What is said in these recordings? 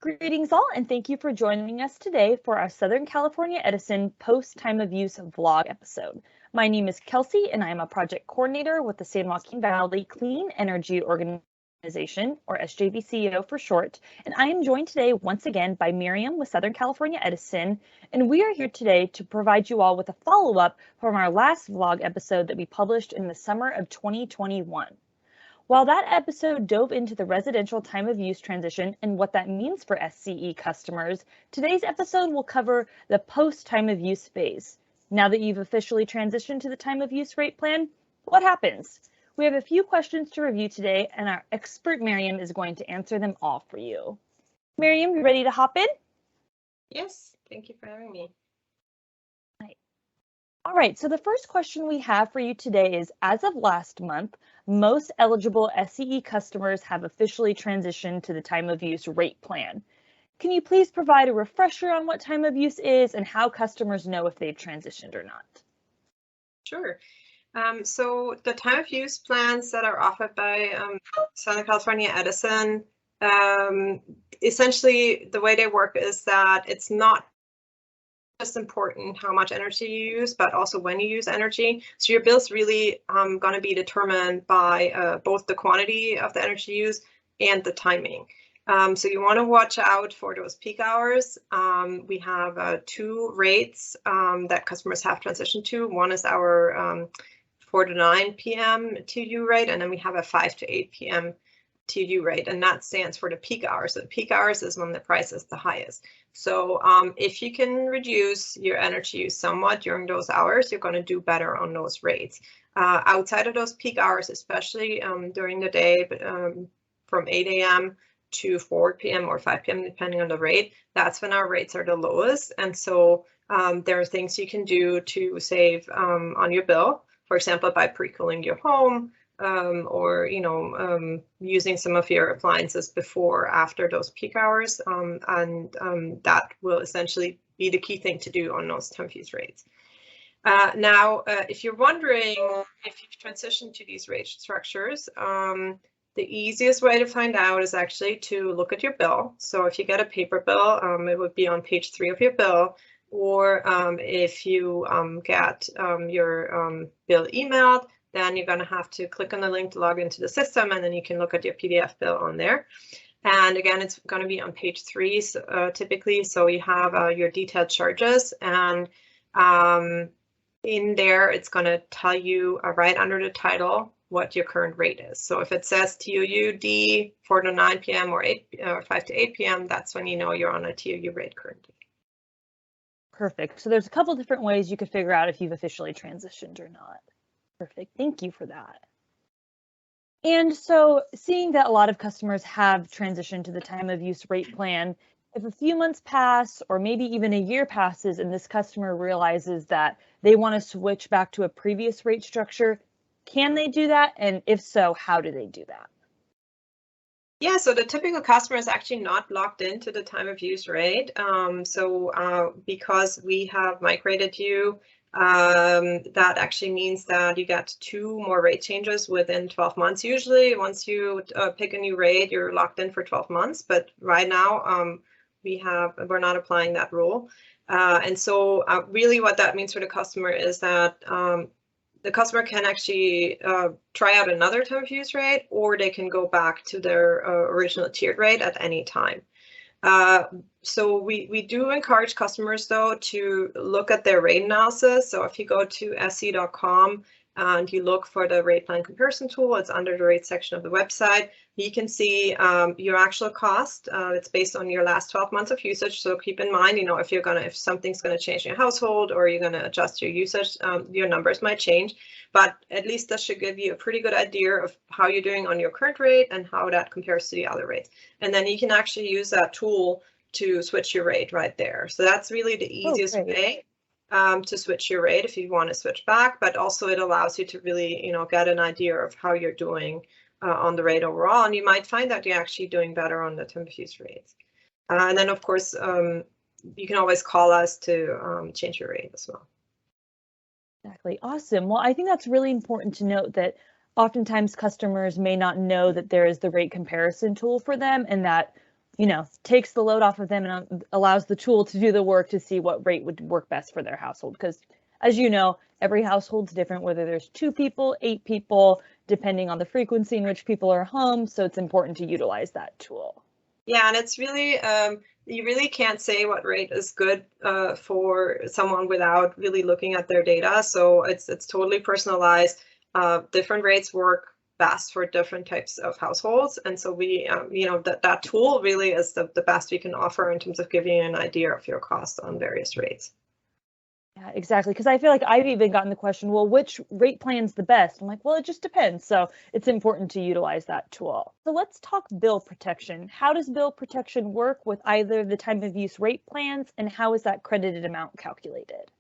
Greetings all, and thank you for joining us today for our Southern California Edison post-time of use vlog episode. My name is Kelsey, and I am a project coordinator with the San Joaquin Valley Clean Energy Organization, or SJVCEO for short, and I am joined today once again by Miriam with Southern California Edison, and we are here today to provide you all with a follow-up from our last vlog episode that we published in the summer of 2021. While that episode dove into the residential time of use transition and what that means for SCE customers, today's episode will cover the post time of use phase. Now that you've officially transitioned to the time of use rate plan, what happens? We have a few questions to review today, and our expert Miriam is going to answer them all for you. Miriam, you ready to hop in? Yes, thank you for having me. All right, so the first question we have for you today is, as of last month, most eligible SCE customers have officially transitioned to the time of use rate plan. Can you please provide a refresher on what time of use is and how customers know if they've transitioned or not? Sure. So the time of use plans that are offered by Southern California Edison, essentially the way they work is that it's not just important how much energy you use, but also when you use energy. So your bill's really going to be determined by both the quantity of the energy used and the timing. So you want to watch out for those peak hours. We have two rates that customers have transitioned to. One is our 4 to 9 p.m. TU rate, and then we have a 5 to 8 p.m. TU rate, and that stands for the peak hours. So the peak hours is when the price is the highest. So if you can reduce your energy use somewhat during those hours, you're going to do better on those rates. Outside of those peak hours, especially during the day, from 8 a.m. to 4 p.m. or 5 p.m., depending on the rate, that's when our rates are the lowest. And so there are things you can do to save on your bill, for example, by pre-cooling your home, or using some of your appliances before or after those peak hours, and that will essentially be the key thing to do on those time of use rates. Now, if you're wondering if you've transitioned to these rate structures, the easiest way to find out is actually to look at your bill. So if you get a paper bill, it would be on page 3 of your bill, or if you get your bill emailed, then you're going to have to click on the link to log into the system, and then you can look at your PDF bill on there. And again, it's going to be on page 3 typically. So you have your detailed charges, and in there, it's going to tell you right under the title what your current rate is. So if it says TOUD 4 to 9 p.m. or 5 to 8 p.m., that's when you know you're on a TOU rate currently. Perfect. So there's a couple different ways you could figure out if you've officially transitioned or not. Perfect. Thank you for that. And so seeing that a lot of customers have transitioned to the time of use rate plan, if a few months pass or maybe even a year passes and this customer realizes that they want to switch back to a previous rate structure, can they do that? And if so, how do they do that? Yeah, so the typical customer is actually not locked into the time of use rate. Because we have migrated you, that actually means that you get 2 more rate changes within 12 months. Usually, once you pick a new rate, you're locked in for 12 months. But right now, we're not applying that rule. And so really what that means for the customer is that the customer can actually try out another time of use rate, or they can go back to their original tiered rate at any time. So we do encourage customers, though, to look at their rate analysis. So if you go to SCE.com and you look for the rate plan comparison tool, it's under the rate section of the website. You can see your actual cost. It's based on your last 12 months of usage. So keep in mind, if something's going to change in your household or you're going to adjust your usage, your numbers might change. But at least that should give you a pretty good idea of how you're doing on your current rate and how that compares to the other rates. And then you can actually use that tool to switch your rate right there. So that's really the easiest way to switch your rate if you want to switch back, but also it allows you to really, get an idea of how you're doing on the rate overall, and you might find that you're actually doing better on the time of use rates. And then, of course, you can always call us to change your rate as well. Exactly. Awesome. Well, I think that's really important to note that oftentimes customers may not know that there is the rate comparison tool for them, and that takes the load off of them and allows the tool to do the work to see what rate would work best for their household. Because as you know, every household's different, whether there's 2 people, 8 people, depending on the frequency in which people are home. So it's important to utilize that tool. Yeah, and it's really, you really can't say what rate is good for someone without really looking at their data. So it's totally personalized. Different rates work best for different types of households. And so we, that tool really is the best we can offer in terms of giving you an idea of your cost on various rates. Yeah, exactly. Because I feel like I've even gotten the question, well, which rate plan's the best? I'm like, well, it just depends. So it's important to utilize that tool. So let's talk bill protection. How does bill protection work with either the time of use rate plans, and how is that credited amount calculated?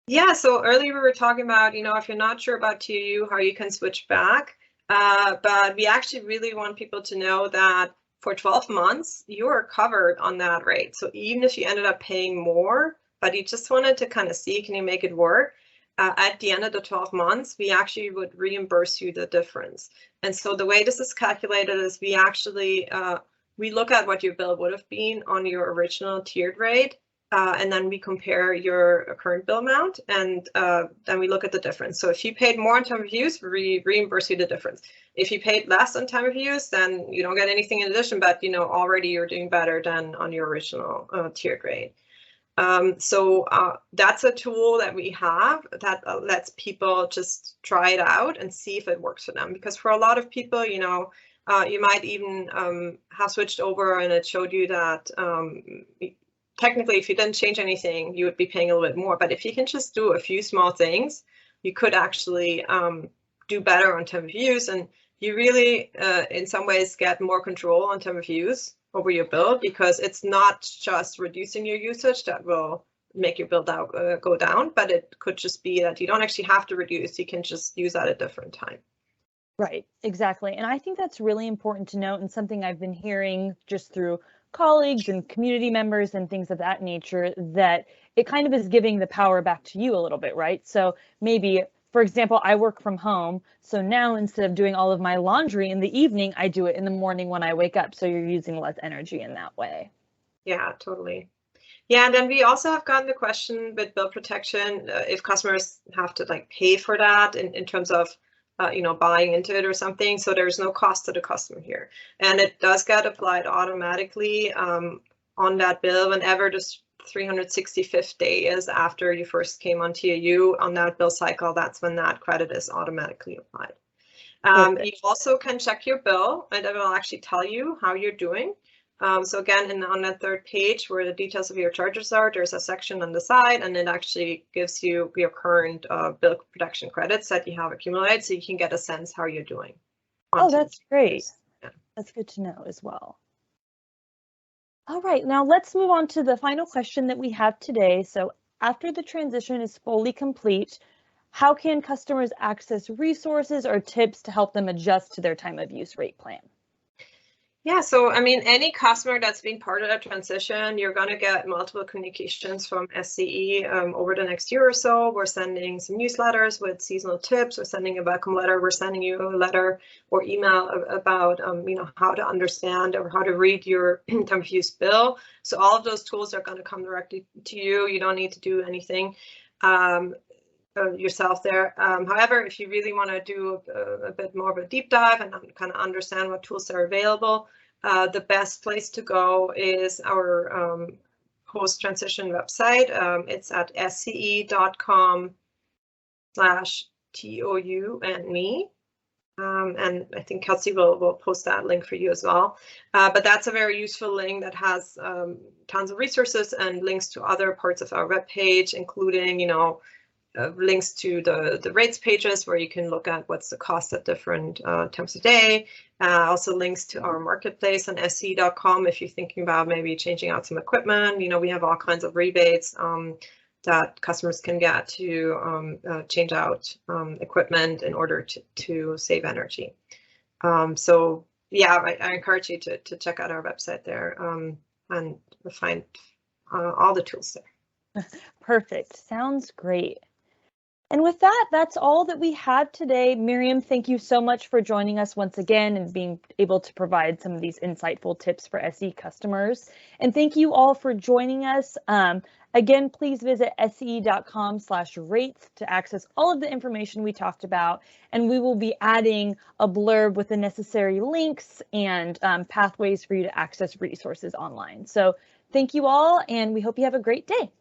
Yeah, so earlier we were talking about, if you're not sure about TOU, how you can switch back. But we actually really want people to know that for 12 months, you are covered on that rate. So even if you ended up paying more, but you just wanted to kind of see, can you make it work? At the end of the 12 months, we actually would reimburse you the difference. And so the way this is calculated is we actually, we look at what your bill would have been on your original tiered rate. And then we compare your current bill amount, and then we look at the difference. So if you paid more on time of use, we reimburse you the difference. If you paid less on time of use, then you don't get anything in addition, but already you're doing better than on your original tiered rate. So that's a tool that we have that lets people just try it out and see if it works for them. Because for a lot of people, you might even have switched over and it showed you that technically, if you didn't change anything, you would be paying a little bit more. But if you can just do a few small things, you could actually do better on time of use. And you really, in some ways, get more control on time of use over your bill, because it's not just reducing your usage that will make your bill go down, but it could just be that you don't actually have to reduce. You can just use at a different time. Right, exactly. And I think that's really important to note, and something I've been hearing just through colleagues and community members and things of that nature, that it kind of is giving the power back to you a little bit, right? So maybe, for example, I work from home. So now instead of doing all of my laundry in the evening, I do it in the morning when I wake up. So you're using less energy in that way. Yeah, totally. Yeah, and then we also have gotten the question with bill protection, if customers have to pay for that in terms of buying into it or something. So there's no cost to the customer here. And it does get applied automatically on that bill whenever the 365th day is after you first came on TOU on that bill cycle. That's when that credit is automatically applied. You also can check your bill, and it will actually tell you how you're doing. So again, on that third page where the details of your charges are, there's a section on the side, and it actually gives you your current bill protection credits that you have accumulated, so you can get a sense how you're doing. Oh, that's great. Yeah. That's good to know as well. All right, now let's move on to the final question that we have today. So after the transition is fully complete, how can customers access resources or tips to help them adjust to their time of use rate plan? Yeah, so I mean, any customer that's been part of that transition, you're going to get multiple communications from SCE over the next year or so. We're sending some newsletters with seasonal tips. We're sending a welcome letter. We're sending you a letter or email about how to understand or how to read your time of use bill. So all of those tools are going to come directly to you. You don't need to do anything yourself there. However, if you really want to do a bit more of a deep dive and kind of understand what tools are available, the best place to go is our post-transition website. It's at sce.com/TOU-and-me. And I think Kelsey will post that link for you as well. But that's a very useful link that has tons of resources and links to other parts of our webpage, including, links to the rates pages where you can look at what's the cost at different times of day. Also links to our marketplace on SCE.com if you're thinking about maybe changing out some equipment. We have all kinds of rebates that customers can get to change out equipment in order to save energy. So yeah, I encourage you to check out our website there and find all the tools there. Perfect. Sounds great. And with that, that's all that we have today. Miriam, thank you so much for joining us once again and being able to provide some of these insightful tips for SE customers. And thank you all for joining us. Again, please visit SCE.com/rates to access all of the information we talked about. And we will be adding a blurb with the necessary links and pathways for you to access resources online. So thank you all, and we hope you have a great day.